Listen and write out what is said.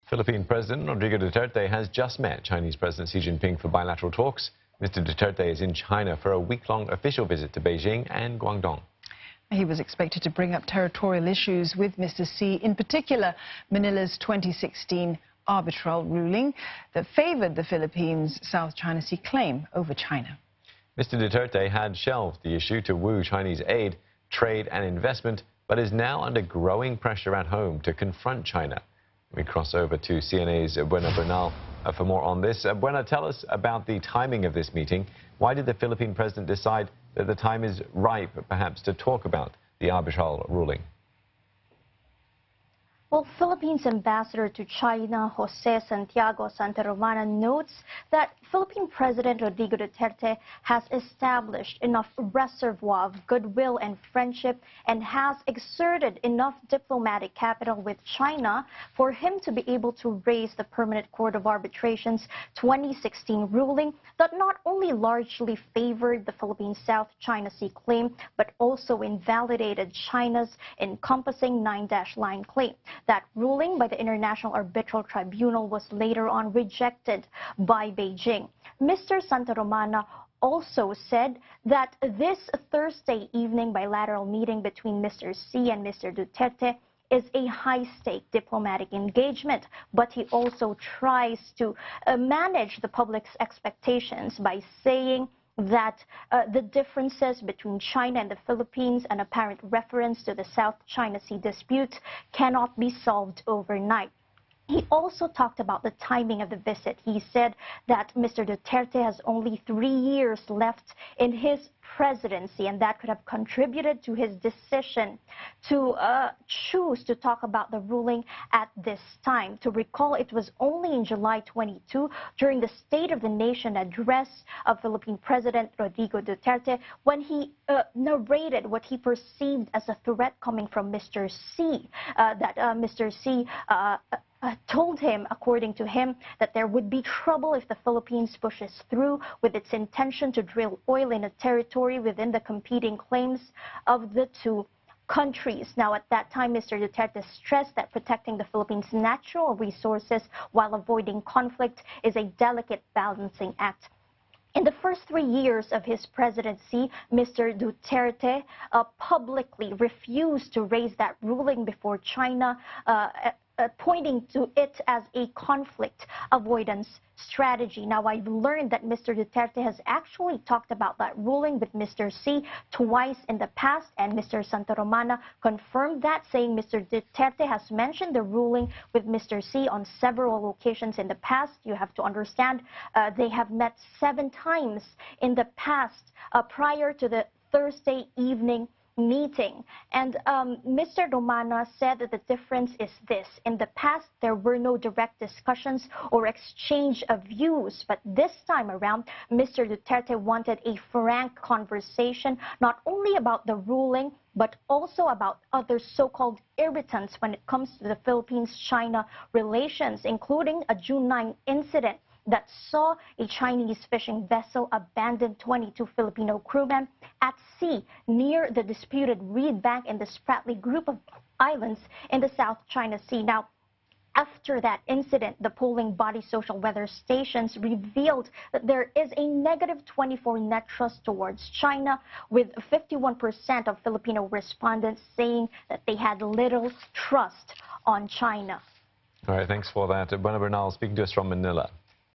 Philippine President Rodrigo Duterte has just met Chinese President Xi Jinping for bilateral talks. Mr. Duterte is in China for a week-long official visit to Beijing and Guangdong. He was expected to bring up territorial issues with Mr. Xi, in particular Manila's 2016 arbitral ruling that favored the Philippines' South China Sea claim over China. Mr. Duterte had shelved the issue to woo Chinese aid, trade and investment, but is now under growing pressure at home to confront China. We cross over to CNA's Buena Bernal for more on this. Buena, tell us about the timing of this meeting. Why did the Philippine president decide that the time is ripe, perhaps, to talk about the arbitral ruling? Well, Philippines Ambassador to China, Jose Santiago Santa Romana, notes that Philippine President Rodrigo Duterte has established enough reservoir of goodwill and friendship and has exerted enough diplomatic capital with China for him to be able to raise the Permanent Court of Arbitration's 2016 ruling that not only largely favored the Philippines South China Sea claim, but also invalidated China's encompassing 9-line claim. That ruling by the International Arbitral Tribunal was later on rejected by Beijing. Mr. Santa Romana also said that this Thursday evening bilateral meeting between Mr. Xi and Mr. Duterte is a high-stake diplomatic engagement, but he also tries to manage the public's expectations by saying that the differences between China and the Philippines, an apparent reference to the South China Sea dispute, cannot be solved overnight. He also talked about the timing of the visit. He said that Mr. Duterte has only 3 years left in his presidency, and that could have contributed to his decision to choose to talk about the ruling at this time. To recall, it was only in July 22, during the State of the Nation address of Philippine President Rodrigo Duterte, when he narrated what he perceived as a threat coming from Mr. Xi, that Mr. Xi told him, according to him, that there would be trouble if the Philippines pushes through with its intention to drill oil in a territory within the competing claims of the two countries. Now, at that time, Mr. Duterte stressed that protecting the Philippines' natural resources while avoiding conflict is a delicate balancing act. In the first 3 years of his presidency, Mr. Duterte publicly refused to raise that ruling before China, pointing to it as a conflict avoidance strategy. Now, I've learned that Mr. Duterte has actually talked about that ruling with Mr. Xi twice in the past, and Mr. Santa Romana confirmed that, saying Mr. Duterte has mentioned the ruling with Mr. Xi on several occasions in the past. You have to understand, they have met 7 times in the past prior to the Thursday evening meeting. And Mr. Romana said that the difference is this. In the past, there were no direct discussions or exchange of views, but this time around, Mr. Duterte wanted a frank conversation, not only about the ruling, but also about other so-called irritants when it comes to the Philippines-China relations, including a June 9 incident that saw a Chinese fishing vessel abandon 22 Filipino crewmen at sea near the disputed reed bank in the Spratly group of islands in the South China Sea. Now, after that incident, the polling body Social Weather Stations revealed that there is a negative 24 net trust towards China, with 51% of Filipino respondents saying that they had little trust on China. All right, thanks for that. Buena Bernal speaking to us from Manila.